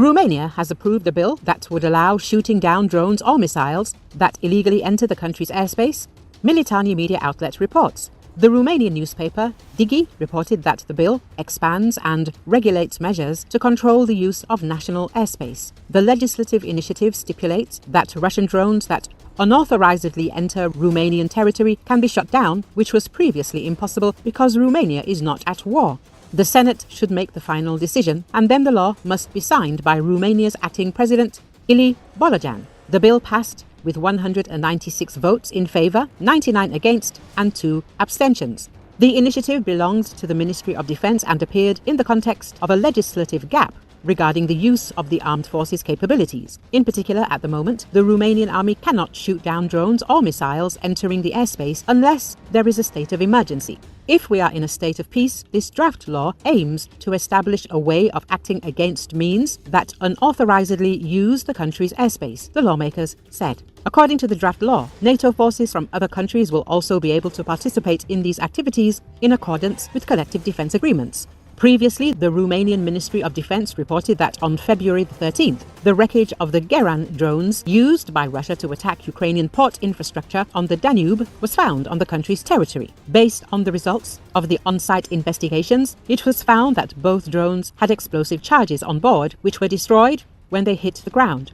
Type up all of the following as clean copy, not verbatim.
Romania has approved a bill that would allow shooting down drones or missiles that illegally enter the country's airspace, Militarny media outlet reports. The Romanian newspaper, Digi, reported that the bill expands and regulates measures to control the use of national airspace. The legislative initiative stipulates that Russian drones that unauthorizedly enter Romanian territory can be shot down, which was previously impossible because Romania is not at war. The Senate should make the final decision, and then the law must be signed by Romania's acting president, Ilie Bolojan. The bill passed with 196 votes in favour, 99 against, and 2 abstentions. The initiative belonged to the Ministry of Defence and appeared in the context of a legislative gap regarding the use of the armed forces' capabilities. In particular, at the moment, the Romanian army cannot shoot down drones or missiles entering the airspace unless there is a state of emergency. If we are in a state of peace, this draft law aims to establish a way of acting against means that unauthorizedly use the country's airspace, the lawmakers said. According to the draft law, NATO forces from other countries will also be able to participate in these activities in accordance with collective defense agreements. Previously, the Romanian Ministry of Defense reported that on February 13th, the wreckage of the Kherson drones used by Russia to attack Ukrainian port infrastructure on the Danube was found on the country's territory. Based on the results of the on-site investigations, it was found that both drones had explosive charges on board, which were destroyed when they hit the ground.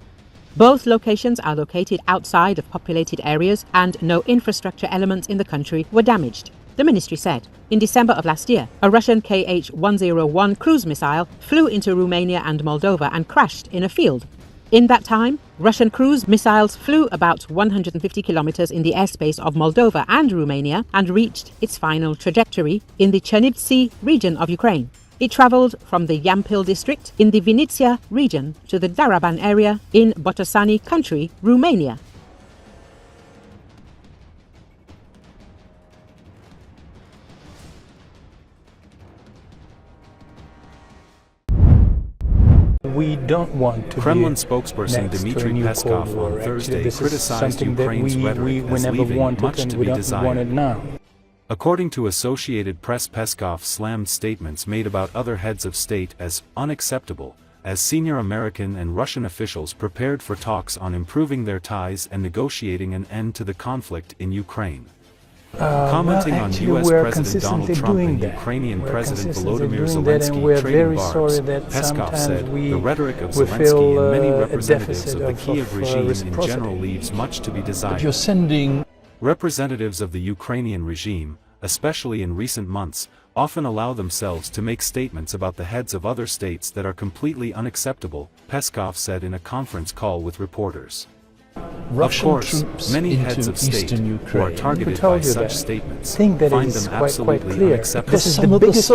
Both locations are located outside of populated areas and no infrastructure elements in the country were damaged, the ministry said. In December of last year, a Russian Kh-101 cruise missile flew into Romania and Moldova and crashed in a field. In that time, Russian cruise missiles flew about 150 kilometers in the airspace of Moldova and Romania and reached its final trajectory in the Chernivtsi region of Ukraine. It traveled from the Yampil district in the Vinnytsia region to the Daraban area in Botoșani country, Romania. We don't want to Kremlin be spokesperson next Dmitry to a new Peskov Cold War. on Thursday This is criticized something that Ukraine's rhetoric we as never leaving wanted much and to we be don't want it desired. now. According to Associated Press, Peskov slammed statements made about other heads of state as unacceptable, as senior American and Russian officials prepared for talks on improving their ties and negotiating an end to the conflict in Ukraine. Commenting on U.S. President Donald Trump and Ukrainian President Volodymyr Zelenski trading barbs, Peskov said, the rhetoric of Zelenski and many representatives of the Kiev regime in general leaves much to be desired. You're sending Representatives of the Ukrainian regime, especially in recent months, often allow themselves to make statements about the heads of other states that are completely unacceptable, Peskov said in a conference call with reporters. Russian of course, troops many into heads of state Eastern who Ukraine. are targeted by such statements find them quite absolutely clear. unacceptable. This is the biggest.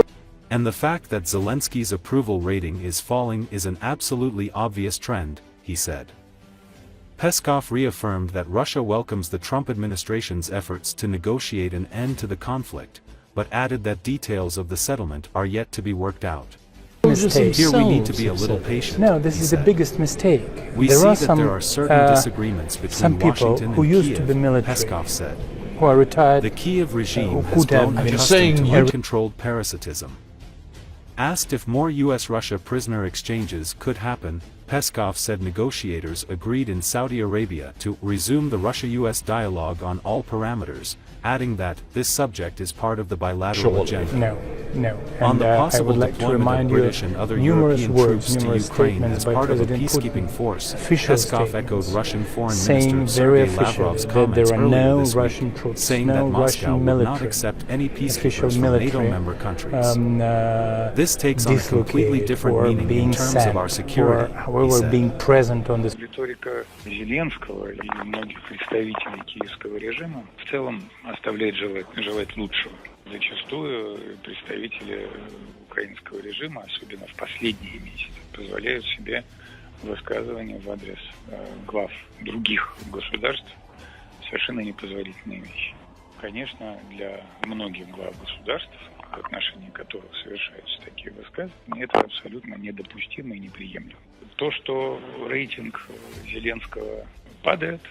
And the fact that Zelensky's approval rating is falling is an absolutely obvious trend, he said. Peskov reaffirmed that Russia welcomes the Trump administration's efforts to negotiate an end to the conflict, but added that details of the settlement are yet to be worked out. Mistake. Here we need to be a little patient. No, this is the biggest mistake. We see that there are certain disagreements between Washington who and used Kiev, to be military, Peskov said. who are retired, The Kiev regime who has grown have been accustomed to saying uncontrolled parasitism. Asked if more U.S.-Russia prisoner exchanges could happen, Peskov said negotiators agreed in Saudi Arabia to resume the Russia-U.S. dialogue on all parameters, adding that this subject is part of the bilateral agenda. No. On the I possible would like to deployment remind of you British and other numerous European words, troops to numerous Ukraine statements as by part of a President peacekeeping Putin, force, official Peskov echoed statements Russian Foreign saying Minister very Sergei officially Lavrov's that comments there are earlier no this Russian week, troops, saying no that Moscow Russian will not military, accept any official peacekeepers from military, NATO member countries. This takes on a completely different meaning in terms of our security, he said. Being present on this. Риторика Зеленского и многих представителей киевского режима в целом оставляет желать лучшего. Зачастую представители украинского режима, особенно в последние месяцы, позволяют себе высказывания в адрес глав других государств совершенно непозволительные вещи. Конечно, для многих глав государств, в отношении которых совершаются такие высказывания, это абсолютно недопустимо и неприемлемо. То, что рейтинг Зеленского падает,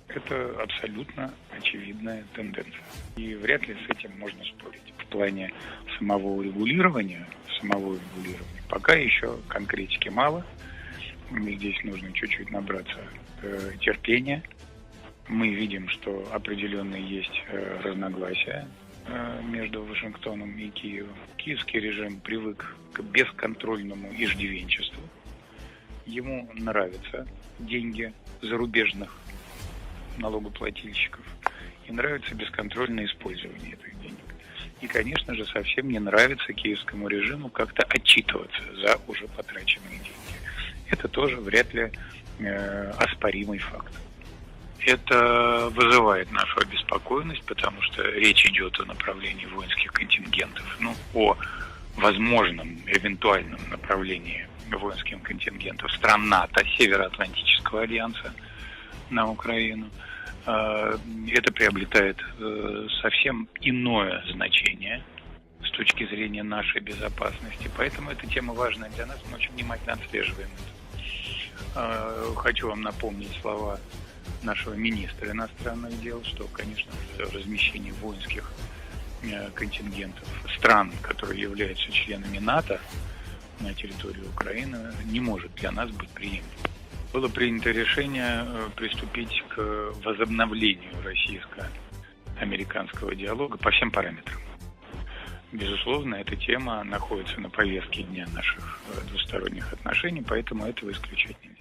это абсолютно очевидная тенденция. И вряд ли с этим можно спорить. В плане самого регулирования пока еще конкретики мало. И здесь нужно чуть-чуть набраться терпения. Мы видим, что определенные есть разногласия между Вашингтоном и Киевом. Киевский режим привык к бесконтрольному иждивенчеству. Ему нравятся деньги зарубежных налогоплательщиков и нравится бесконтрольное использование этих денег. И, конечно же, совсем не нравится киевскому режиму как-то отчитываться за уже потраченные деньги. Это тоже вряд ли оспоримый факт. Это вызывает нашу обеспокоенность, потому что речь идет о направлении воинских контингентов, о возможном, эвентуальном направлении воинских контингентов стран НАТО, Североатлантического альянса на Украину. Это приобретает совсем иное значение с точки зрения нашей безопасности. Поэтому эта тема важная для нас, мы очень внимательно отслеживаем это. Хочу вам напомнить слова нашего министра иностранных дел, что, конечно, размещение воинских контингентов стран, которые являются членами НАТО на территории Украины, не может для нас быть приемлемым. Было принято решение приступить к возобновлению российско-американского диалога по всем параметрам. Безусловно, эта тема находится на повестке дня наших двусторонних отношений, поэтому этого исключать нельзя.